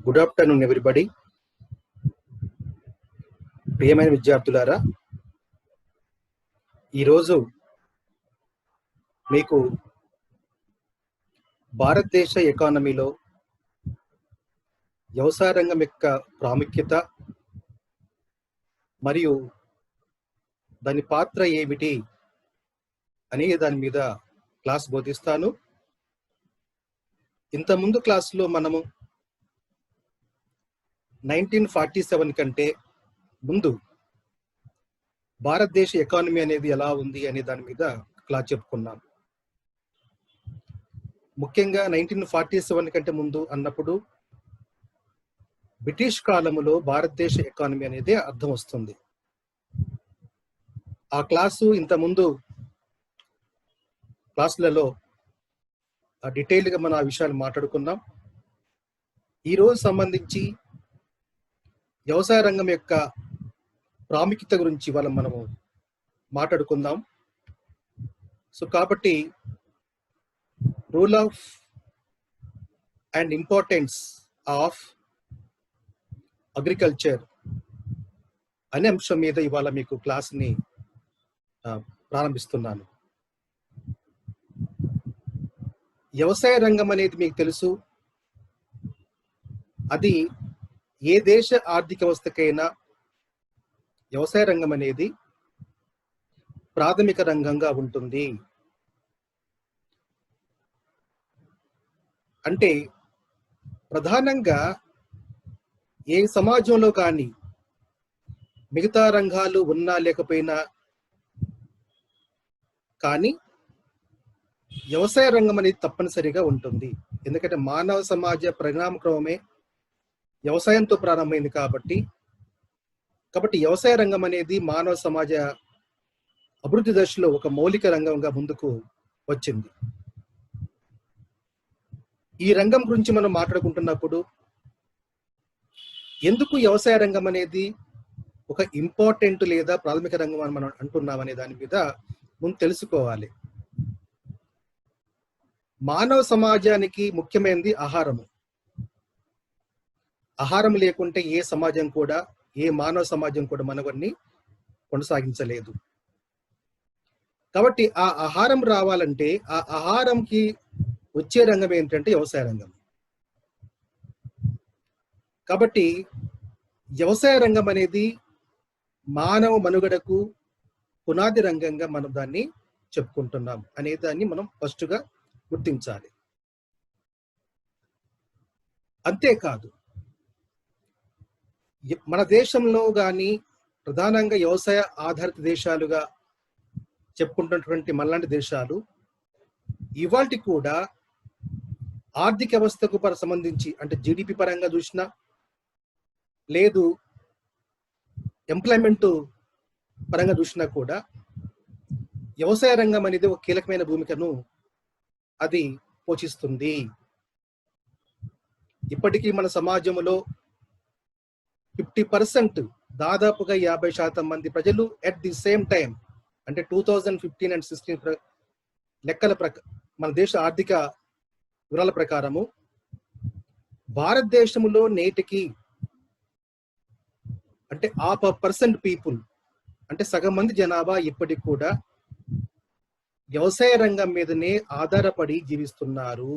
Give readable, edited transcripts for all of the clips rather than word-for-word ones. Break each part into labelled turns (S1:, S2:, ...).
S1: Good afternoon everybody. ప్రియమైన విద్యార్థులారా, ఈరోజు మీకు భారతదేశ ఎకానమీలో వ్యవసాయ రంగం యొక్క ప్రాముఖ్యత మరియు దాని పాత్ర ఏమిటి అనే దాని మీద క్లాస్ బోధిస్తాను. ఇంతకుముందు క్లాసులో మనము 1947 కంటే ముందు భారతదేశ ఎకానమీ అనేది ఎలా ఉంది అనే దాని మీద క్లాస్ చెప్పుకున్నాం. ముఖ్యంగా 1947 కంటే ముందు అన్నప్పుడు బ్రిటిష్ కాలంలో భారతదేశ ఎకానమీ అనేది అర్థం వస్తుంది. ఆ క్లాసు ఇంతకుముందు క్లాసులలో డీటెయిల్గా మనం ఆ విషయాలు మాట్లాడుకున్నాం. ఈరోజు సంబంధించి వ్యవసాయ రంగం యొక్క ప్రాముఖ్యత గురించి ఇవాళ మనము మాట్లాడుకుందాం. సో కాబట్టి rule of and importance of agriculture అనే అంశం మీద ఇవాళ మీకు క్లాస్ని ప్రారంభిస్తున్నాను. వ్యవసాయ రంగం అనేది మీకు తెలుసు, అది ఏ దేశ ఆర్థిక వ్యవస్థకైనా వ్యవసాయ రంగం అనేది ప్రాథమిక రంగంగా ఉంటుంది. అంటే ప్రధానంగా ఏ సమాజంలో కానీ మిగతా రంగాలు ఉన్నా లేకపోయినా కానీ వ్యవసాయ రంగం అనేది తప్పనిసరిగా ఉంటుంది. ఎందుకంటే మానవ సమాజ పరిణామ క్రమమే వ్యవసాయంతో ప్రారంభమైంది కాబట్టి వ్యవసాయ రంగం అనేది మానవ సమాజ అభివృద్ధి దశలో ఒక మౌలిక రంగంగా ముందుకు వచ్చింది. ఈ రంగం గురించి మనం మాట్లాడుకుంటున్నప్పుడు ఎందుకు వ్యవసాయ రంగం అనేది ఒక ఇంపార్టెంట్ లేదా ప్రాథమిక రంగం అని మనం అంటున్నాం అనే దాని మీద ముందు తెలుసుకోవాలి. మానవ సమాజానికి ముఖ్యమైనది ఆహారము. ఆహారం లేకుంటే ఏ సమాజం కూడా, ఏ మానవ సమాజం కూడా మనవన్నీ కొనసాగించలేదు. కాబట్టి ఆ ఆహారం రావాలంటే ఆ ఆహారంకి వచ్చే రంగం ఏంటంటే వ్యవసాయ రంగం. కాబట్టి వ్యవసాయ రంగం అనేది మానవ మనుగడకు పునాది రంగంగా మనం దాన్ని చెప్పుకుంటున్నాం అనే దాన్ని మనం ఫస్ట్గా గుర్తించాలి. అంతేకాదు, మన దేశంలో కానీ ప్రధానంగా వ్యవసాయ ఆధారిత దేశాలుగా చెప్పుకుంటున్నటువంటి మనలాంటి దేశాలు ఇవాల్టి కూడా ఆర్థిక వ్యవస్థకు సంబంధించి అంటే జీడిపి పరంగా చూసినా లేదు ఎంప్లాయ్మెంట్ పరంగా చూసినా కూడా వ్యవసాయ రంగం అనేది ఒక కీలకమైన భూమికను అది పోషిస్తుంది. ఇప్పటికీ మన సమాజంలో 50% దాదాపుగా 50% మంది ప్రజలు ఎట్ ది సేమ్ టైం అంటే 2015 and 16 లెక్కల మన దేశ ఆర్థిక వివరాల ప్రకారము భారతదేశంలో నేటికి అంటే 1% పీపుల్ అంటే సగం మంది జనాభా ఇప్పటికి కూడా వ్యవసాయ రంగం మీదనే ఆధారపడి జీవిస్తున్నారు.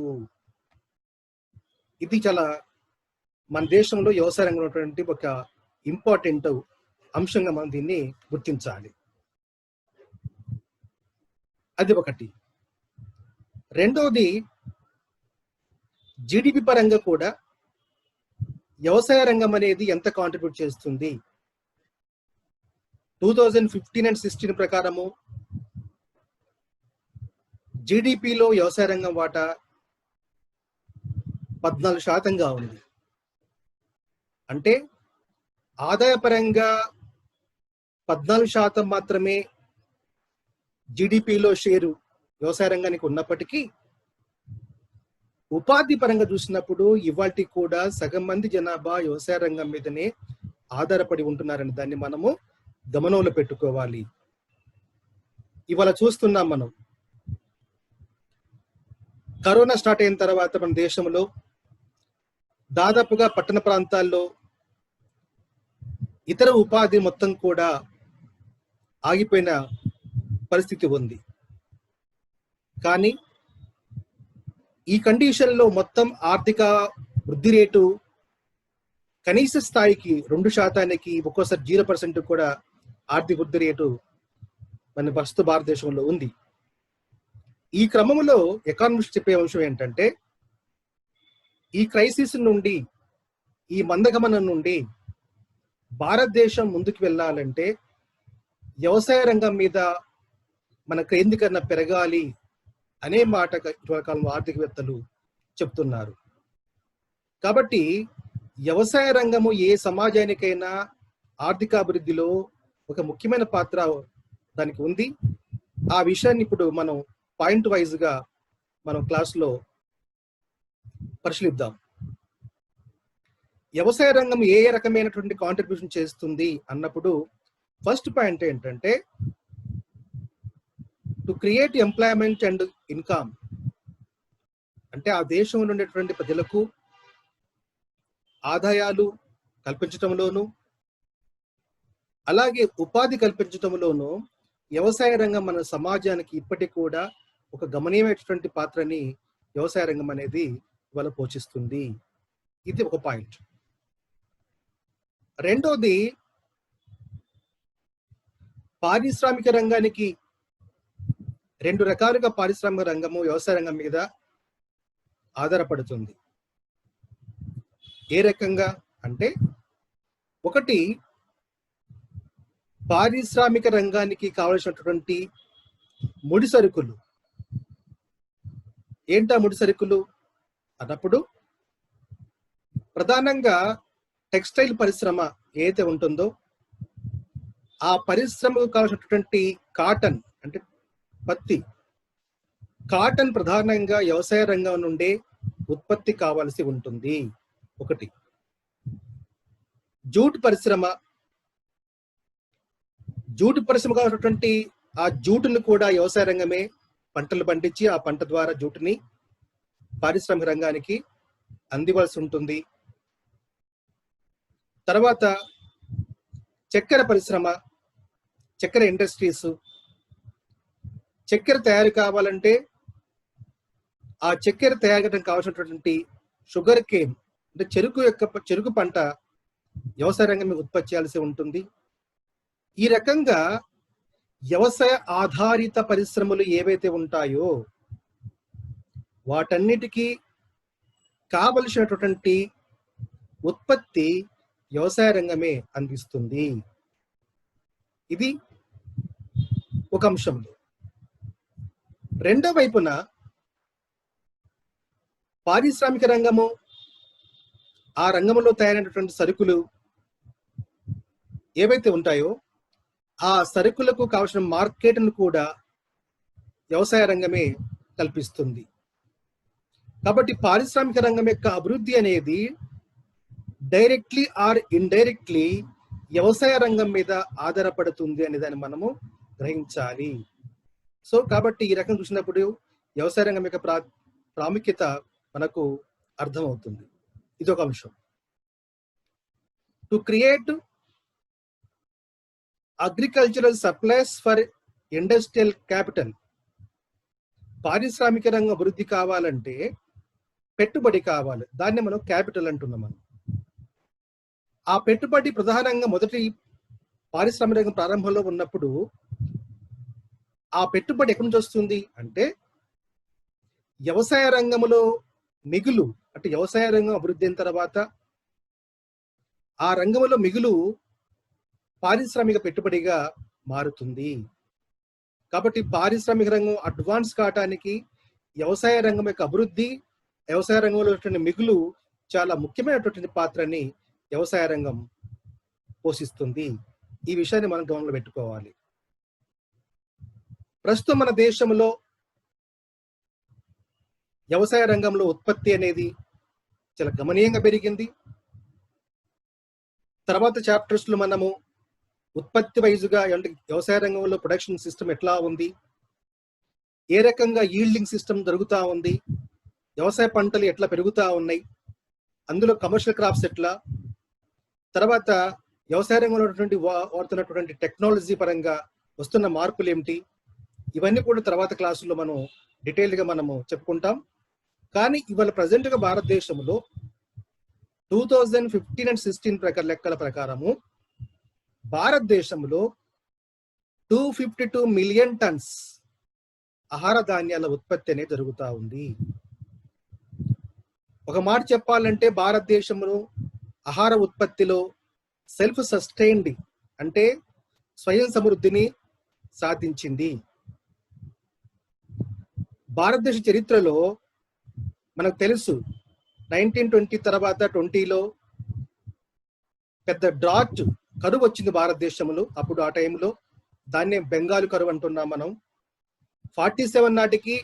S1: ఇది చాలా మన దేశంలో వ్యవసాయ రంగంలో ఉన్నటువంటి ఒక ఇంపార్టెంట్ అంశంగా మనం దీన్ని గుర్తించాలి. అది ఒకటి. రెండోది, జీడిపి పరంగా కూడా వ్యవసాయ రంగం అనేది ఎంత కాంట్రిబ్యూట్ చేస్తుంది. 2015 and 16 ప్రకారము జీడిపిలో వ్యవసాయ రంగం వాటా 14% ఉంది. అంటే ఆదాయపరంగా 14% మాత్రమే జీడిపిలో షేరు వ్యవసాయ రంగానికి ఉన్నప్పటికీ ఉపాధి పరంగా చూసినప్పుడు ఇవాల్టి కూడా సగం మంది జనాభా వ్యవసాయ రంగం మీదనే ఆధారపడి ఉంటున్నారని దాన్ని మనము గమనంలో పెట్టుకోవాలి. ఇవాళ చూస్తున్నాం మనం, కరోనా స్టార్ట్ అయిన తర్వాత మన దేశంలో దాదాపుగా పట్టణ ప్రాంతాల్లో ఇతర ఉపాధి మొత్తం కూడా ఆగిపోయిన పరిస్థితి ఉంది. కానీ ఈ కండిషన్లో మొత్తం ఆర్థిక వృద్ధి రేటు కనీస స్థాయికి 2%, ఒక్కోసారి 0% కూడా ఆర్థిక వృద్ధి రేటు మన ప్రస్తుత భారతదేశంలో ఉంది. ఈ క్రమంలో ఎకానమిస్ట్ చెప్పే అంశం ఏంటంటే, ఈ క్రైసిస్ నుండి, ఈ మందగమనం నుండి భారతదేశం ముందుకు వెళ్ళాలంటే వ్యవసాయ రంగం మీద మన కేంద్రీకరణ పెరగాలి అనే మాట ఇటీవల కాలంలో ఆర్థికవేత్తలు చెప్తున్నారు. కాబట్టి వ్యవసాయ రంగము ఏ సమాజానికైనా ఆర్థిక అభివృద్ధిలో ఒక ముఖ్యమైన పాత్ర దానికి ఉంది. ఆ విషయాన్ని ఇప్పుడు మనం పాయింట్ వైజ్ గా మనం క్లాస్లో పరిశీలిద్దాం. వ్యవసాయ రంగం ఏ రకమైనటువంటి కాంట్రిబ్యూషన్ చేస్తుంది అన్నప్పుడు ఫస్ట్ పాయింట్ ఏంటంటే, to create employment and income, అంటే ఆ దేశంలో ఉండేటువంటి ప్రజలకు ఆదాయాలు కల్పించటంలోను అలాగే ఉపాధి కల్పించటంలోను వ్యవసాయ రంగం మన సమాజానికి ఇప్పటికి కూడా ఒక గమనీయమైనటువంటి పాత్రని వ్యవసాయ రంగం అనేది ఇవాళ పోషిస్తుంది. ఇది ఒక పాయింట్. రెండోది, పారిశ్రామిక రంగానికి 2 రకాలుగా పారిశ్రామిక రంగము వ్యవసాయ రంగం మీద ఆధారపడుతుంది. ఏ రకంగా అంటే, ఒకటి పారిశ్రామిక రంగానికి కావలసినటువంటి ముడి సరుకులు. ఏంటా ముడి సరుకులు అన్నప్పుడు ప్రధానంగా టెక్స్టైల్ పరిశ్రమ ఏదైతే ఉంటుందో ఆ పరిశ్రమకు కావాల్సినటువంటి కాటన్, అంటే పత్తి, కాటన్ ప్రధానంగా వ్యవసాయ రంగం నుండే ఉత్పత్తి కావాల్సి ఉంటుంది. ఒకటి. జూట్ పరిశ్రమ కావాల్సినటువంటి ఆ జూటును కూడా వ్యవసాయ రంగమే పంటలు పండించి ఆ పంట ద్వారా జూటుని పారిశ్రామిక రంగానికి అందివలసి ఉంటుంది. తర్వాత చక్కెర పరిశ్రమ, చక్కెర ఇండస్ట్రీస్, చక్కెర తయారు కావాలంటే ఆ చక్కెర తయారు కావాల్సినటువంటి షుగర్ కేన్, అంటే చెరుకు పంట వ్యవసాయ రంగం మీద ఉత్పత్తి చేయాల్సి ఉంటుంది. ఈ రకంగా వ్యవసాయ ఆధారిత పరిశ్రమలు ఏవైతే ఉంటాయో వాటన్నిటికీ కావలసినటువంటి ఉత్పత్తి వ్యవసాయ రంగమే అందిస్తుంది. ఇది ఒక అంశంలో. రెండో వైపున పారిశ్రామిక రంగము, ఆ రంగంలో తయారైనటువంటి సరుకులు ఏవైతే ఉంటాయో ఆ సరుకులకు కావలసిన మార్కెట్ను కూడా వ్యవసాయ రంగమే కల్పిస్తుంది. కాబట్టి పారిశ్రామిక రంగం యొక్క అభివృద్ధి అనేది డైరెక్ట్లీ ఆర్ ఇండైరెక్ట్లీ వ్యవసాయ రంగం మీద ఆధారపడుతుంది అనే దాన్ని మనము గ్రహించాలి. సో కాబట్టి ఈ రకం చూసినప్పుడు వ్యవసాయ రంగం యొక్క ప్రాముఖ్యత మనకు అర్థమవుతుంది. ఇదొక అంశం. To create agricultural supplies for industrial capital, పారిశ్రామిక రంగం అభివృద్ధి కావాలంటే పెట్టుబడి కావాలి. దాన్ని మనం క్యాపిటల్ అంటున్నాం. మనం ఆ పెట్టుబడి ప్రధానంగా మొదటి పారిశ్రామిక రంగం ప్రారంభంలో ఉన్నప్పుడు ఆ పెట్టుబడి ఎక్కడి నుంచి వస్తుంది అంటే వ్యవసాయ రంగంలో మిగులు, అంటే వ్యవసాయ రంగం అభివృద్ధి అయిన తర్వాత ఆ రంగంలో మిగులు పారిశ్రామిక పెట్టుబడిగా మారుతుంది. కాబట్టి పారిశ్రామిక రంగం అడ్వాన్స్ కావడానికి వ్యవసాయ రంగం యొక్క అభివృద్ధి, వ్యవసాయ రంగంలో మిగులు చాలా ముఖ్యమైనటువంటి పాత్రని వ్యవసాయ రంగం పోషిస్తుంది. ఈ విషయాన్ని మనం గమనంలో పెట్టుకోవాలి. ప్రస్తుతం మన దేశంలో వ్యవసాయ రంగంలో ఉత్పత్తి అనేది చాలా గమనీయంగా పెరిగింది. తర్వాత చాప్టర్స్ లో మనము ఉత్పత్తి వైజ్గా అంటే వ్యవసాయ రంగంలో ప్రొడక్షన్ సిస్టమ్ ఎట్లా ఉంది, ఏ రకంగా ఈల్డింగ్ సిస్టమ్ జరుగుతూ ఉంది, వ్యవసాయ పంటలు ఎట్లా పెరుగుతూ ఉన్నాయి, అందులో కమర్షియల్ క్రాప్స్ ఎట్లా, తర్వాత వ్యవసాయ రంగంలో వాడుతున్నటువంటి టెక్నాలజీ పరంగా వస్తున్న మార్పులు ఏమిటి, ఇవన్నీ కూడా తర్వాత క్లాసుల్లో మనం డీటెయిల్గా మనము చెప్పుకుంటాం. కానీ ఇవాళ ప్రజెంట్గా భారతదేశంలో 2015 and 16 లెక్కల ప్రకారము భారతదేశంలో 252 మిలియన్ టన్స్ ఆహార ధాన్యాల ఉత్పత్తి అనేది జరుగుతూ ఉంది. ఒక మాట చెప్పాలంటే భారతదేశంలో ఆహార ఉత్పత్తిలో సెల్ఫ్ సస్టైన్డ్ అంటే స్వయం సమృద్ధిని సాధించింది. భారతదేశ చరిత్రలో మనకు తెలుసు 1920 తర్వాత 20లో పెద్ద డ్రాట్ కరువు వచ్చింది భారతదేశంలో. అప్పుడు ఆ టైంలో దాన్నే బెంగాల్ కరువు అంటున్నాం మనం. 47 నాటికి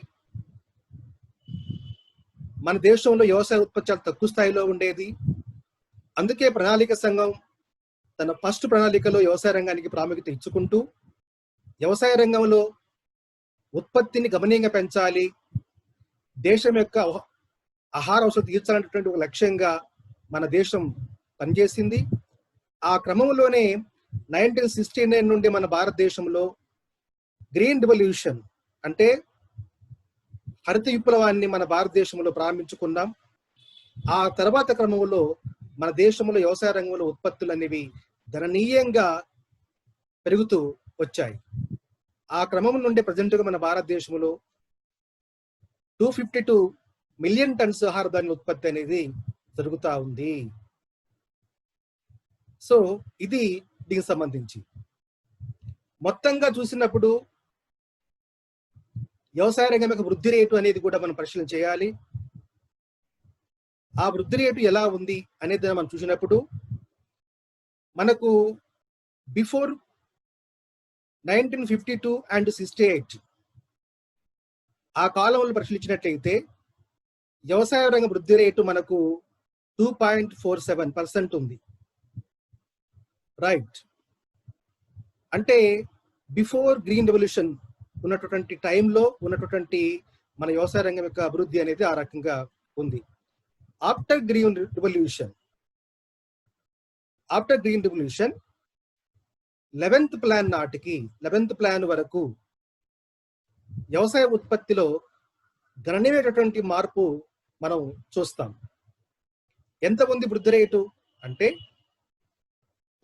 S1: మన దేశంలో వ్యవసాయ ఉత్పత్తి చాలా తక్కువ స్థాయిలో ఉండేది. అందుకే ప్రణాళిక సంఘం తన ఫస్ట్ ప్రణాళికలో వ్యవసాయ రంగానికి ప్రాముఖ్యత ఇచ్చుకుంటూ వ్యవసాయ రంగంలో ఉత్పత్తిని గణనీయంగా పెంచాలి, దేశం యొక్క ఆహార అవసరం తీర్చాలనేటువంటి ఒక లక్ష్యంగా మన దేశం పనిచేసింది. ఆ క్రమంలోనే 1969 నుండి మన భారతదేశంలో గ్రీన్ రివల్యూషన్ అంటే హరిత విప్లవాన్ని మన భారతదేశంలో ప్రారంభించుకున్నాం. ఆ తర్వాత క్రమంలో మన దేశంలో వ్యవసాయ రంగంలో ఉత్పత్తులు అనేవి గణనీయంగా పెరుగుతూ వచ్చాయి. ఆ క్రమం నుండి ప్రజెంట్గా మన భారతదేశంలో 252 మిలియన్ టన్స్ ఆహార ధాన్యాల ఉత్పత్తి అనేది జరుగుతూ ఉంది. సో ఇది దీనికి సంబంధించి మొత్తంగా చూసినప్పుడు వ్యవసాయ రంగం యొక్క వృద్ధి రేటు అనేది కూడా మనం పరిశీలన చేయాలి. ఆ వృద్ధి రేటు ఎలా ఉంది అనేది మనం చూసినప్పుడు మనకు బిఫోర్ 1952 and 68 ఆ కాలంలో పరిశీలించినట్లయితే వ్యవసాయ రంగ వృద్ధి రేటు మనకు 2.47% ఉంది. రైట్, అంటే బిఫోర్ గ్రీన్ రెవల్యూషన్ ఉన్నటువంటి టైంలో ఉన్నటువంటి మన వ్యవసాయ రంగం యొక్క అభివృద్ధి అనేది ఆ రకంగా ఉంది. After green revolution 11th plan నాటికి 11th ప్లాన్ వరకు వ్యవసాయ ఉత్పత్తిలో గణనీయమైనటువంటి మార్పు మనం చూస్తాం. ఎంత ఉంది వృద్ధి రేటు అంటే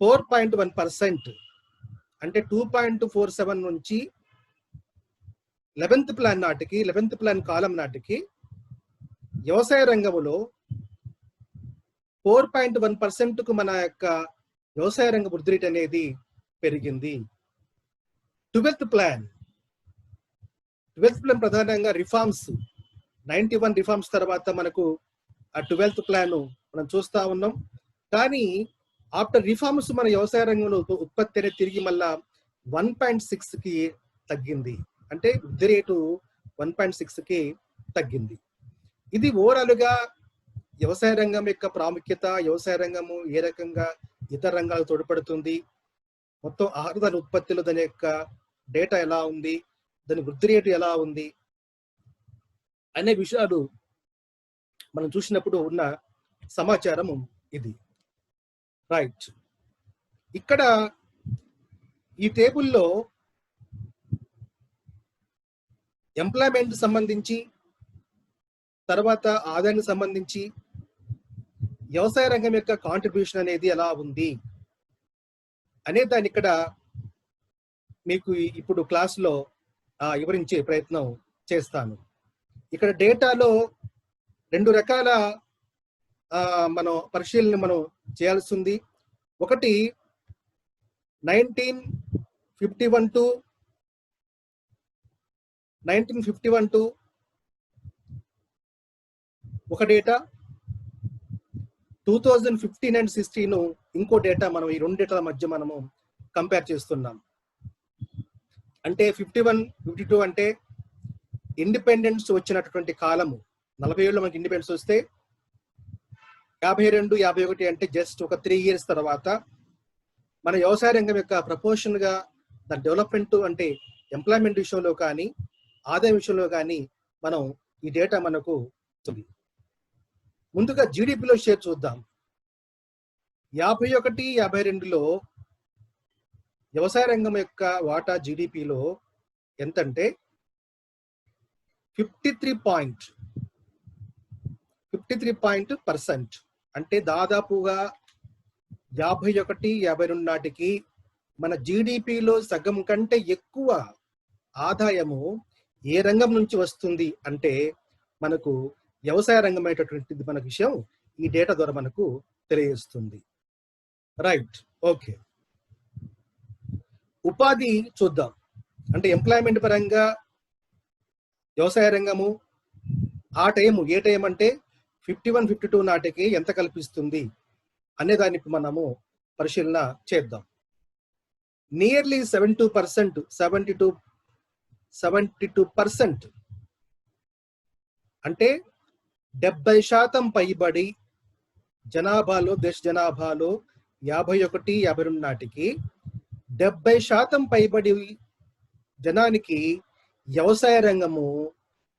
S1: 4.1%, అంటే 2.47 నుంచి 11th ప్లాన్ నాటికి 11th ప్లాన్ కాలం నాటికి వ్యవసాయ రంగంలో 4.1%కు మన యొక్క వ్యవసాయ రంగ వృద్ధి రేటు అనేది పెరిగింది. 12th ప్లాన్ ప్రధానంగా రిఫార్మ్స్ 91 రిఫార్మ్స్ తర్వాత మనకు ఆ 12th ప్లాన్ మనం చూస్తా ఉన్నాం. కానీ ఆఫ్టర్ రిఫార్మ్స్ మన వ్యవసాయ రంగంలో ఉత్పత్తి అనేది తిరిగి మళ్ళా 1.6కి తగ్గింది. అంటే వృద్ధి రేటు 1.6కి తగ్గింది. ఇది ఓవరాల్గా వ్యవసాయ రంగం యొక్క ప్రాముఖ్యత, వ్యవసాయ రంగము ఏ రకంగా ఇతర రంగాలకు తోడ్పడుతుంది, మొత్తం ఆహార ధాన్య ఉత్పత్తిలో దాని యొక్క డేటా ఎలా ఉంది, దాని వృద్ధి రేటు ఎలా ఉంది అనే విషయాలు మనం చూసినప్పుడు ఉన్న సమాచారం ఇది. రైట్, ఇక్కడ ఈ టేబుల్లో ఎంప్లాయ్మెంట్ సంబంధించి, తర్వాత ఆదాయానికి సంబంధించి వ్యవసాయ రంగం యొక్క కాంట్రిబ్యూషన్ అనేది ఎలా ఉంది అనే దాన్ని ఇక్కడ మీకు ఇప్పుడు క్లాస్లో వివరించే ప్రయత్నం చేస్తాను. ఇక్కడ డేటాలో 2 రకాల మనం పరిశీలన మనం చేయాల్సి ఉంది. ఒకటి 1951 to ఒక డేటా, 2015 and 16 ఇంకో డేటా. మనం ఈ 2 డేటాల మధ్య మనము కంపేర్ చేస్తున్నాం. అంటే 51, 52 అంటే ఇండిపెండెన్స్ వచ్చినటువంటి కాలము. 40 ఏళ్ళు మనకి ఇండిపెండెన్స్ వస్తే 52, 51 అంటే జస్ట్ ఒక 3 years తర్వాత మన వ్యవసాయ రంగం యొక్క ప్రపోర్షన్ గా దాని డెవలప్మెంట్ అంటే ఎంప్లాయ్మెంట్ విషయంలో కానీ ఆదాయం విషయంలో కానీ మనం ఈ డేటా మనకు ముందుగా జీడిపిలో షేర్ చూద్దాం. 51-52లో వ్యవసాయ రంగం యొక్క వాటా జీడిపిలో ఎంతంటే 53% అంటే దాదాపుగా 51-52 నాటికి మన జీడిపిలో సగం కంటే ఎక్కువ ఆదాయము ఏ రంగం నుంచి వస్తుంది అంటే మనకు వ్యవసాయ రంగం అనేటటువంటిది మన విషయం ఈ డేటా ద్వారా మనకు తెలియజేస్తుంది. Right, okay. ఉపాధి చూద్దాం. అంటే ఎంప్లాయ్మెంట్ పరంగా వ్యవసాయ రంగము ఏ టైం అంటే 51-52 నాటికి ఎంత కల్పిస్తుంది అనే దానికి మనము పరిశీలన చేద్దాం. నియర్లీ 72% అంటే 70% పైబడి జనాభాలో, దేశ జనాభాలో 51-52 నాటికి 70% పైబడి జనానికి వ్యవసాయ రంగము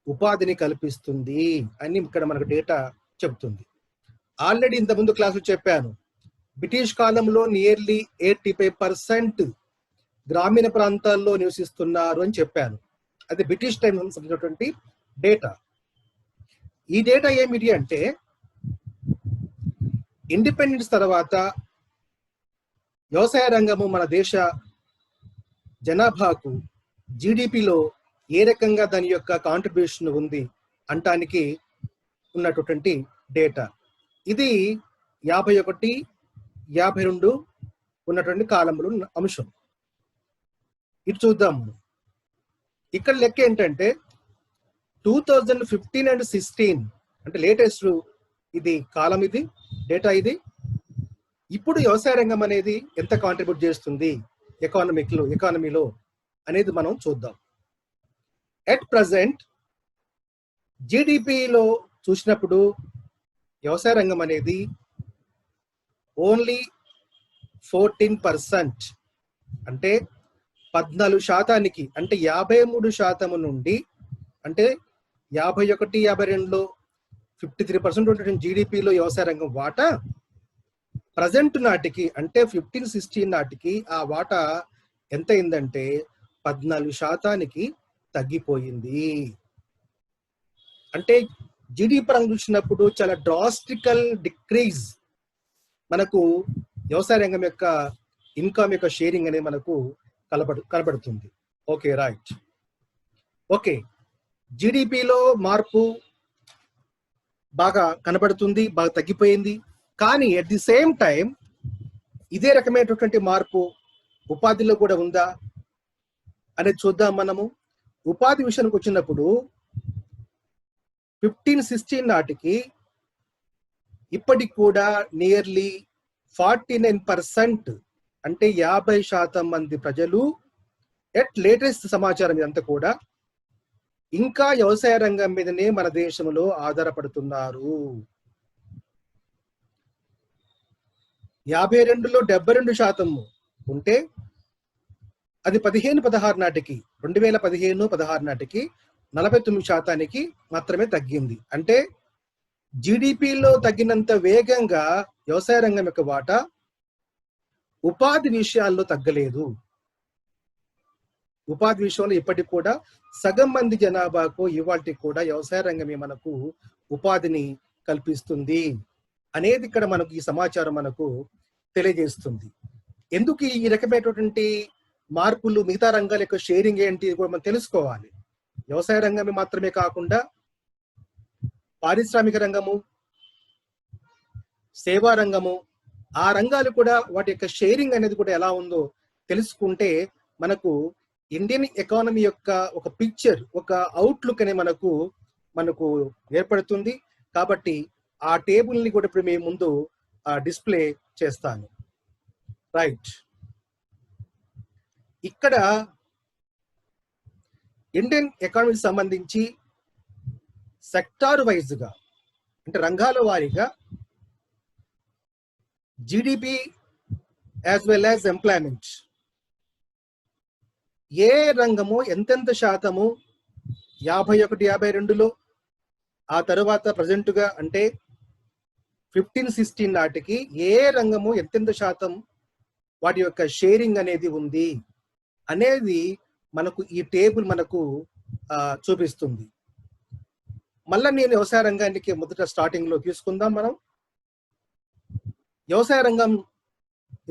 S1: ఉపాధిని కల్పిస్తుంది అని ఇక్కడ మనకు డేటా చెబుతుంది. ఆల్రెడీ ఇంతకుముందు క్లాసులు చెప్పాను, బ్రిటిష్ కాలంలో నియర్లీ 85% గ్రామీణ ప్రాంతాల్లో నివసిస్తున్నారు అని చెప్పాను. అది బ్రిటిష్ టైం సంబంధించినటువంటి డేటా. ఈ డేటా ఏమిటి అంటే ఇండిపెండెన్స్ తర్వాత వ్యవసాయ రంగము మన దేశ జనాభాకు జీడిపిలో ఏ రకంగా దాని యొక్క కాంట్రిబ్యూషన్ ఉంది అంటానికి ఉన్నటువంటి డేటా. ఇది 51-52 ఉన్నటువంటి కాలంలో అంశం. ఇది చూద్దాము. ఇక్కడ లెక్క ఏంటంటే 2015 and 16 అంటే లేటెస్ట్ ఇది కాలం, ఇది డేటా. ఇది ఇప్పుడు వ్యవసాయ రంగం అనేది ఎంత కాంట్రిబ్యూట్ చేస్తుంది ఎకానమీలో అనేది మనం చూద్దాం. ఎట్ ప్రజెంట్ జీడిపిలో చూసినప్పుడు వ్యవసాయ రంగం అనేది ఓన్లీ 14% అంటే 14% అంటే 53% నుండి, అంటే 51-52లో 53% ఉన్నటువంటి జీడిపిలో వ్యవసాయ రంగం వాటా ప్రజెంట్ నాటికి అంటే 15-16 నాటికి ఆ వాటా ఎంత అయిందంటే 14%కి తగ్గిపోయింది. అంటే జీడిపి పరంగా చూసినప్పుడు చాలా డ్రాస్టికల్ డిక్రీజ్ మనకు వ్యవసాయ రంగం యొక్క ఇన్కమ్ యొక్క షేరింగ్ అనేది మనకు కనబడుతుంది. Okay, right, okay. జీడిపిలో మార్పు బాగా కనబడుతుంది, బాగా తగ్గిపోయింది. కానీ అట్ ది సేమ్ టైం ఇదే రకమైనటువంటి మార్పు ఉపాధిలో కూడా ఉందా అనేది చూద్దాం మనము. ఉపాధి విషయానికి వచ్చినప్పుడు 15-16 నాటికి ఇప్పటికి కూడా నియర్లీ 49% అంటే 50% మంది ప్రజలు ఎట్ లేటెస్ట్ సమాచారం ఇదంతా కూడా ఇంకా వ్యవసాయ రంగం మీదనే మన దేశంలో ఆధారపడుతున్నారు. 52లో 72% ఉంటే అది 2015-16 నాటికి 2015-16 నాటికి 49%కి మాత్రమే తగ్గింది. అంటే జీడిపిలో తగ్గినంత వేగంగా వ్యవసాయ రంగం యొక్క వాటా ఉపాధి విషయాల్లో తగ్గలేదు. ఉపాధి విషయంలో ఇప్పటికి కూడా సగం మంది జనాభాకు ఇవాళకి కూడా వ్యవసాయ రంగమే మనకు ఉపాధిని కల్పిస్తుంది అనేది ఇక్కడ మనకు ఈ సమాచారం మనకు తెలియజేస్తుంది. ఎందుకు ఈ రకమైనటువంటి మార్పులు, మిగతా రంగాల యొక్క షేరింగ్ ఏంటి కూడా మనం తెలుసుకోవాలి. వ్యవసాయ రంగమే మాత్రమే కాకుండా పారిశ్రామిక రంగము, సేవా రంగము, ఆ రంగాలు కూడా వాటి యొక్క షేరింగ్ అనేది కూడా ఎలా ఉందో తెలుసుకుంటే మనకు ఇండియన్ ఎకానమీ యొక్క ఒక పిక్చర్, ఒక అవుట్లుక్ అనే మనకు ఏర్పడుతుంది. కాబట్టి ఆ టేబుల్ ని కూడా ఇప్పుడు మేము ముందు డిస్ప్లే చేస్తాను. రైట్, ఇక్కడ ఇండియన్ ఎకానమీకి సంబంధించి సెక్టార్ వైజ్ గా అంటే రంగాల వారీగా GDP as well as employment ఏ రంగము ఎంతెంత శాతము 51-52లో, ఆ తరువాత ప్రజెంట్ గా అంటే 15-16 నాటికి ఏ రంగము ఎంతెంత శాతం వాటి యొక్క షేరింగ్ అనేది ఉంది అనేది మనకు ఈ టేబుల్ మనకు చూపిస్తుంది. మళ్ళీ నేను వ్యవసాయ రంగానికి మొదట స్టార్టింగ్ లో తీసుకుందాం. మనం వ్యవసాయ రంగం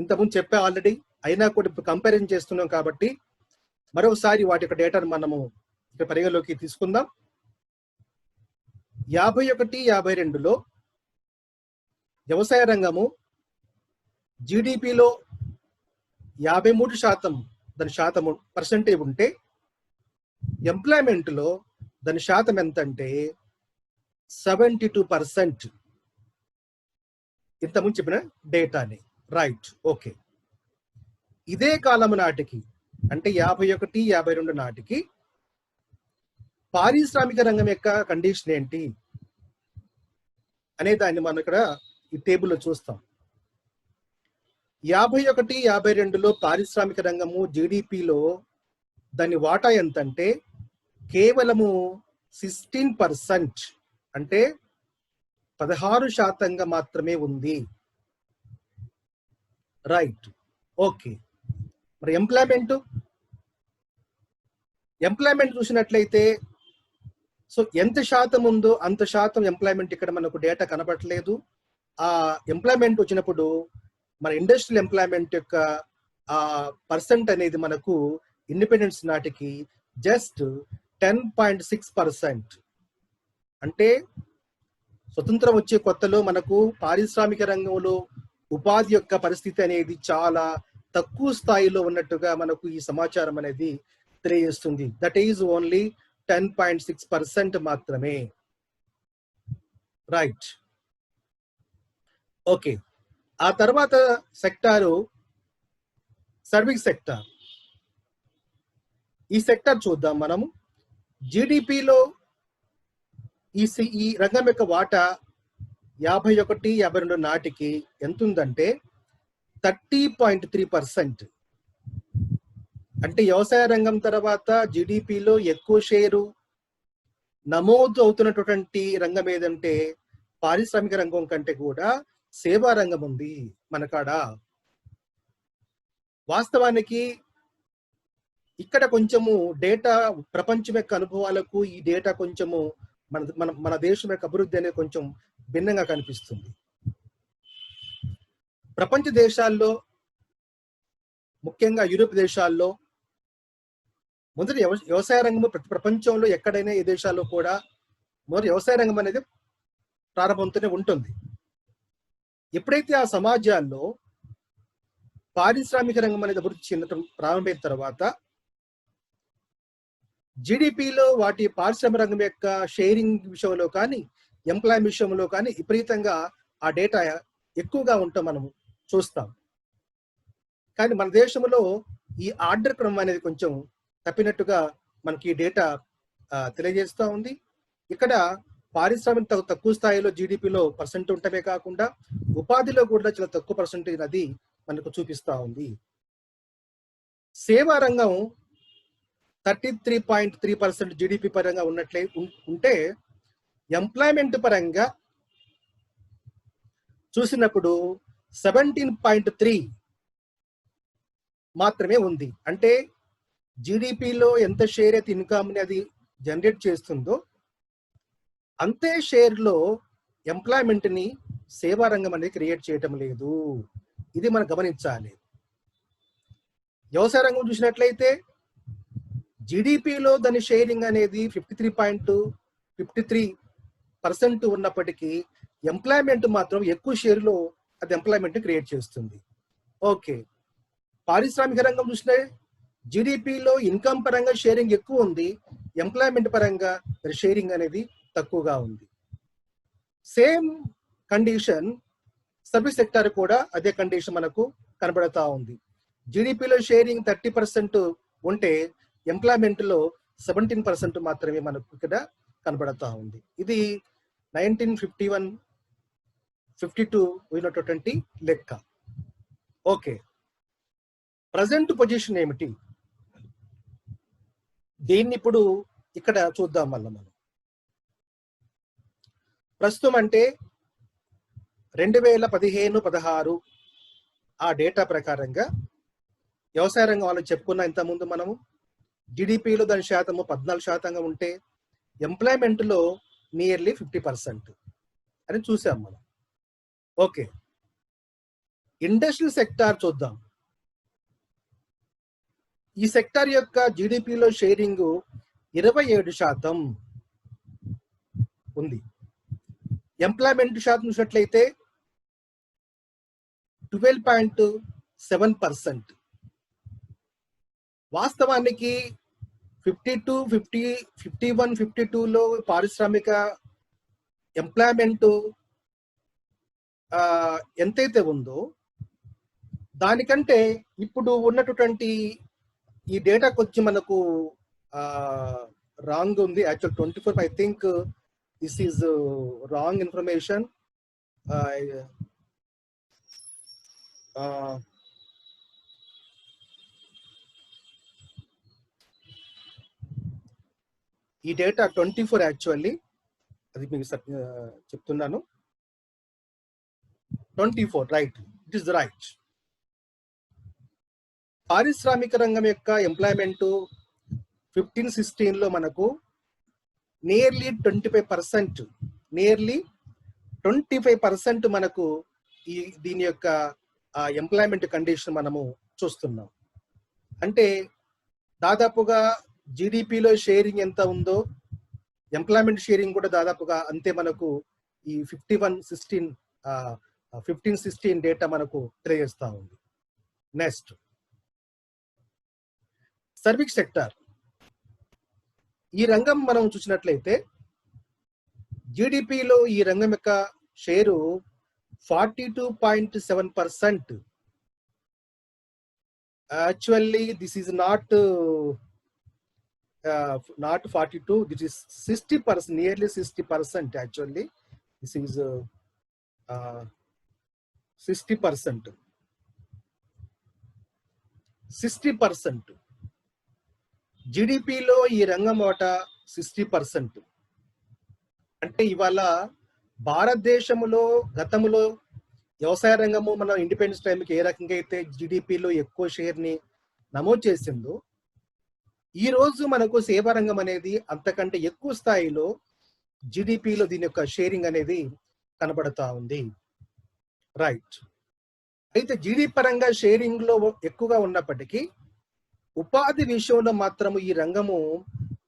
S1: ఇంతకుముందు చెప్పా ఆల్రెడీ, అయినా కూడా ఇప్పుడు కంపారిజన్ చేస్తున్నాం కాబట్టి మరోసారి వాటి యొక్క డేటాను మనము ఇక్కడ పరిగణలోకి తీసుకుందాం. 51-52లో వ్యవసాయ రంగము జీడిపిలో 53% దాని శాతం పర్సెంటేజ్ ఉంటే, ఎంప్లాయ్మెంట్ లో దాని శాతం ఎంత అంటే 72%. ఇంతకుముందు చెప్పిన డేటాని. Right, okay. ఇదే కాలం నాటికి అంటే 51-52 నాటికి పారిశ్రామిక రంగం యొక్క కండిషన్ ఏంటి అనే దాన్ని మనం ఇక్కడ ఈ టేబుల్లో చూస్తాం. 51-52లో పారిశ్రామిక రంగము జీడిపిలో దాని వాటా ఎంత అంటే కేవలము 16%, అంటే 16% మాత్రమే ఉంది. Right, okay. మరి ఎంప్లాయ్మెంట్ చూసినట్లయితే సో ఎంత శాతం ఉందో అంత శాతం ఎంప్లాయ్మెంట్ ఇక్కడ మనకు డేటా కనబడట్లేదు. ఆ ఎంప్లాయ్మెంట్ వచ్చినప్పుడు మన ఇండస్ట్రియల్ ఎంప్లాయ్మెంట్ యొక్క ఆ పర్సెంట్ అనేది మనకు ఇండిపెండెన్స్ నాటికి జస్ట్ 10.6%. అంటే స్వతంత్రం వచ్చే కొత్తలో మనకు పారిశ్రామిక రంగంలో ఉపాధి యొక్క పరిస్థితి అనేది చాలా తక్కువ స్థాయిలో ఉన్నట్టుగా మనకు ఈ సమాచారం అనేది తెలియజేస్తుంది. దట్ ఈజ్ ఓన్లీ 10.6% మాత్రమే. Right, okay. ఆ తర్వాత సెక్టారు సర్వీస్ సెక్టార్. ఈ సెక్టార్ చూద్దాం మనము. జీడిపిలో ఈ రంగం యొక్క వాటా 51-52 నాటికి ఎంత ఉందంటే 30.3%. అంటే వ్యవసాయ రంగం తర్వాత జీడిపిలో ఎక్కువ షేరు నమోదు అవుతున్నటువంటి రంగం ఏదంటే పారిశ్రామిక రంగం కంటే కూడా సేవా రంగం ఉంది మనకాడ. వాస్తవానికి ఇక్కడ కొంచెము డేటా ప్రపంచం యొక్క అనుభవాలకు ఈ డేటా కొంచెము మన దేశం యొక్క అభివృద్ధి అనేది కొంచెం భిన్నంగా కనిపిస్తుంది. ప్రపంచ దేశాల్లో ముఖ్యంగా యూరోప్ దేశాల్లో మొదటి వ్యవసాయ రంగము ప్రపంచంలో ఎక్కడైనా ఏ దేశాల్లో కూడా మొదటి వ్యవసాయ రంగం అనేది ప్రారంభంతోనే ఉంటుంది. ఎప్పుడైతే ఆ సమాజాల్లో పారిశ్రామిక రంగం అనేది అభివృద్ధి చెందడం ప్రారంభమైన తర్వాత జీడిపిలో వాటి పారిశ్రామిక రంగం యొక్క షేరింగ్ విషయంలో కానీ ఎంప్లాయ్మెంట్ విషయంలో కానీ విపరీతంగా ఆ డేటా ఎక్కువగా ఉంటాం మనము చూస్తాం. కానీ మన దేశంలో ఈ ఆర్డర్ క్రమం అనేది కొంచెం తప్పినట్టుగా మనకి ఈ డేటా తెలియజేస్తూ ఉంది. ఇక్కడ పారిశ్రామిక తక్కువ స్థాయిలో జీడిపిలో పర్సెంట్ ఉండటమే కాకుండా ఉపాధిలో కూడా చాలా తక్కువ పర్సెంటేజ్ అది మనకు చూపిస్తూ ఉంది. సేవా రంగం 33.3% జీడిపి పరంగా ఉన్నట్లే ఉంటే ఎంప్లాయ్మెంట్ పరంగా చూసినప్పుడు 17.3 మాత్రమే ఉంది. అంటే జీడిపిలో ఎంత షేర్ అయితే ఇన్కమ్ అది జనరేట్ చేస్తుందో అంతే షేర్లో ఎంప్లాయ్మెంట్ ని సేవా రంగం అనేది క్రియేట్ చేయటం లేదు. ఇది మనం గమనించాలి. వ్యవసాయ రంగం చూసినట్లయితే జీడిపిలో దాని షేరింగ్ అనేది 53% ఉన్నప్పటికీ ఎంప్లాయ్మెంట్ మాత్రం ఎక్కువ షేర్లో అది ఎంప్లాయ్మెంట్ క్రియేట్ చేస్తుంది. ఓకే. పారిశ్రామిక రంగం చూసినా జీడిపిలో ఇన్కమ్ పరంగా షేరింగ్ ఎక్కువ ఉంది, ఎంప్లాయ్మెంట్ పరంగా షేరింగ్ అనేది తక్కువగా ఉంది. సేమ్ కండిషన్ సర్వీస్ సెక్టర్ కూడా అదే కండిషన్ మనకు కనబడతా ఉంది. జీడిపిలో షేరింగ్ 30% ఉంటే ఎంప్లాయ్మెంట్ లో 17% మాత్రమే మనకు ఇక్కడ కనబడతా ఉంది. ఇది 1951-52 ఉన్నటువంటి లెక్క. ఓకే, ప్రజెంట్ పొజిషన్ ఏమిటి? దీన్ని ఇప్పుడు ఇక్కడ చూద్దాం. మళ్ళీ మనం ప్రస్తుతం అంటే 2015-16 ఆ డేటా ప్రకారంగా వ్యవసాయ రంగం వాళ్ళు చెప్పుకున్న ఇంతకుముందు మనము జీడిపిలో దాని శాతము 14% ఉంటే ఎంప్లాయ్మెంట్లో నియర్లీ 50% అని చూసాం మనం. ఓకే, ఇండస్ట్రియల్ సెక్టార్ చూద్దాం. ఈ సెక్టార్ యొక్క జీడిపిలో షేరింగ్ 27% ఉంది. ఎంప్లాయ్మెంట్ శాతం చూసినట్లయితే 12.7%. వాస్తవానికి 52, 50, 51, 52లో పారిశ్రామిక ఎంప్లాయ్మెంట్ ఎంతైతే ఉందో దానికంటే ఇప్పుడు ఉన్నటువంటి ఈ డేటా కొంచెం మనకు రాంగ్ ఉంది. Actual 24, I think this is wrong information. ఈ డేటా 24 యాక్చువల్లీ, అది మీకు చెప్తున్నాను. 24 రైట్, ఇట్ ఈస్ రైట్. పారిశ్రామిక రంగం యొక్క ఎంప్లాయ్మెంట్ 15-16లో మనకు నియర్లీ 25% మనకు దీని యొక్క ఎంప్లాయ్మెంట్ కండిషన్ మనము చూస్తున్నాం. అంటే దాదాపుగా జీడిపిలో షేరింగ్ ఎంత ఉందో ఎంప్లాయ్మెంట్ షేరింగ్ కూడా దాదాపుగా అంతే మనకు ఈ 15-16 డేటా మనకు తెలియజేస్తా ఉంది. Next, service sector. ఈ రంగం మనం చూసినట్లయితే జీడిపిలో ఈ రంగం యొక్క share 42.7%. Actually this is not 42, this is 60%, nearly 60% actually. This is 60%. 60% జీడిపిలో ఈ రంగం వాటా 60%. అంటే ఇవాళ భారతదేశంలో గతంలో వ్యవసాయ రంగము మన ఇండిపెండెన్స్ టైంకి ఏ రకంగా అయితే జీడిపిలో ఎక్కువ షేర్ని నమోదు చేసిందో, ఈ రోజు మనకు సేవా రంగం అనేది అంతకంటే ఎక్కువ స్థాయిలో జీడిపిలో దీని యొక్క షేరింగ్ అనేది కనబడతా ఉంది. రైట్. అయితే జీడిపి పరంగా షేరింగ్ లో ఎక్కువగా ఉన్నప్పటికీ ఉపాధి విషయంలో మాత్రము ఈ రంగము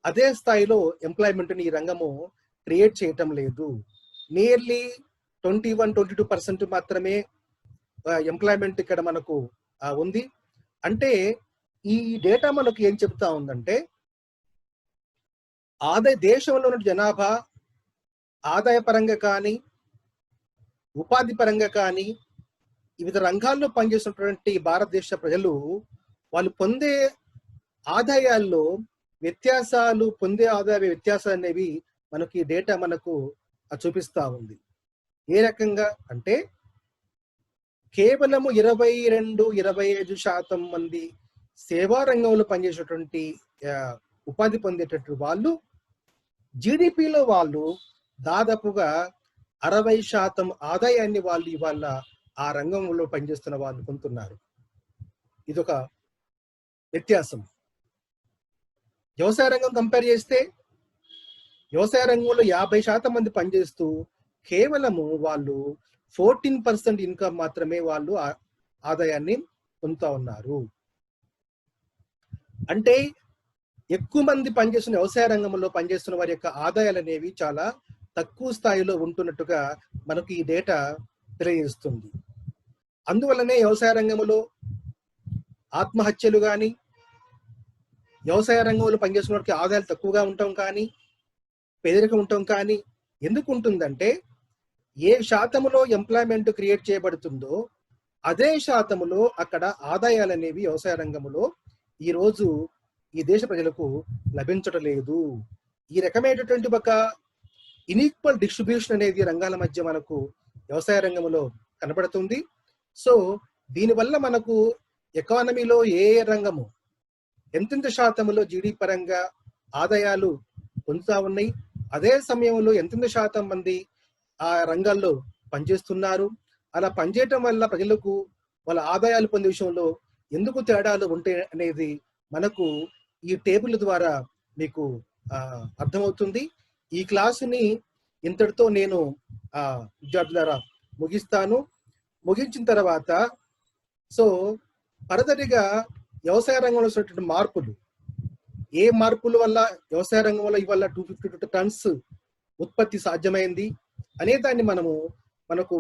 S1: అదే స్థాయిలో ఎంప్లాయ్మెంట్ ని ఈ రంగము క్రియేట్ చేయటం లేదు. నియర్లీ 21-22% మాత్రమే ఎంప్లాయ్మెంట్ ఇక్కడ మనకు ఉంది. అంటే ఈ డేటా మనకు ఏం చెప్తా ఉందంటే దేశంలో ఉన్న జనాభా ఆదాయ పరంగా కానీ ఉపాధి పరంగా కానీ వివిధ రంగాల్లో పనిచేస్తున్నటువంటి భారతదేశ ప్రజలు వాళ్ళు పొందే ఆదాయాల్లో వ్యత్యాసాలు, పొందే ఆదాయ వ్యత్యాసాలు అనేవి మనకి డేటా మనకు చూపిస్తా ఉంది. ఏ రకంగా అంటే కేవలము 22-25% మంది సేవా రంగంలో పనిచేసేటువంటి ఉపాధి పొందేటటువంటి వాళ్ళు జీడిపిలో వాళ్ళు దాదాపుగా 60% ఆదాయాన్ని వాళ్ళు ఇవాళ ఆ రంగంలో పనిచేస్తున్న వాళ్ళు పొందుతున్నారు. ఇదొక వ్యత్యాసం. వ్యవసాయ రంగం కంపేర్ చేస్తే వ్యవసాయ రంగంలో 50% మంది పనిచేస్తూ కేవలము వాళ్ళు 14% ఇన్కమ్ మాత్రమే వాళ్ళు ఆదాయాన్ని పొందుతూ ఉన్నారు. అంటే ఎక్కువ మంది పనిచేస్తున్న వ్యవసాయ రంగంలో పనిచేస్తున్న వారి యొక్క ఆదాయాలు అనేవి చాలా తక్కువ స్థాయిలో ఉంటున్నట్టుగా మనకు ఈ డేటా తెలియజేస్తుంది. అందువల్లనే వ్యవసాయ రంగంలో ఆత్మహత్యలు కానీ, వ్యవసాయ రంగంలో పనిచేస్తున్న వారికి ఆదాయాలు తక్కువగా ఉండటం కానీ, పేదరికం ఉండటం కానీ ఎందుకు ఉంటుందంటే ఏ శాతములో ఎంప్లాయ్మెంట్ క్రియేట్ చేయబడుతుందో అదే శాతములో అక్కడ ఆదాయాలు అనేవి వ్యవసాయ రంగంలో ఈ రోజు ఈ దేశ ప్రజలకు లభించడం లేదు. ఈ రకమైనటువంటి ఒక ఇన్ఈక్వల్ డిస్ట్రిబ్యూషన్ అనేది రంగాల మధ్య మనకు వ్యవసాయ రంగంలో కనబడుతుంది. సో దీనివల్ల మనకు ఎకానమీలో ఏ రంగము ఎంతెంత శాతంలో జీడిపి పరంగా ఆదాయాలు పొందుతా ఉన్నాయి, అదే సమయంలో ఎంతెంత శాతం మంది ఆ రంగాల్లో పనిచేస్తున్నారు. అలా పనిచేయటం వల్ల ప్రజలకు వాళ్ళ ఆదాయాలు పొందే విషయంలో ఎందుకు తేడాలు ఉంటాయి అనేది మనకు ఈ టేబుల్ ద్వారా మీకు అర్థమవుతుంది. ఈ క్లాసుని ఇంతటితో నేను విద్యార్థులారా ముగిస్తాను. ముగించిన తర్వాత ఫర్దర్‌గా వ్యవసాయ రంగంలో వచ్చినటువంటి మార్పులు, ఏ మార్పుల వల్ల వ్యవసాయ రంగంలో ఇవాళ 252 టన్స్ ఉత్పత్తి సాధ్యమైంది అనే దాన్ని మనకు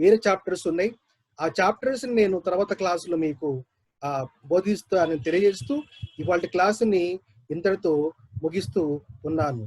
S1: వేరే చాప్టర్స్ ఉన్నాయి. ఆ చాప్టర్స్ నేను తర్వాత క్లాసులో మీకు బోధిస్తానని తెలియజేస్తూ ఇవాళ క్లాసుని ఇంతటితో ముగిస్తూ ఉన్నాను.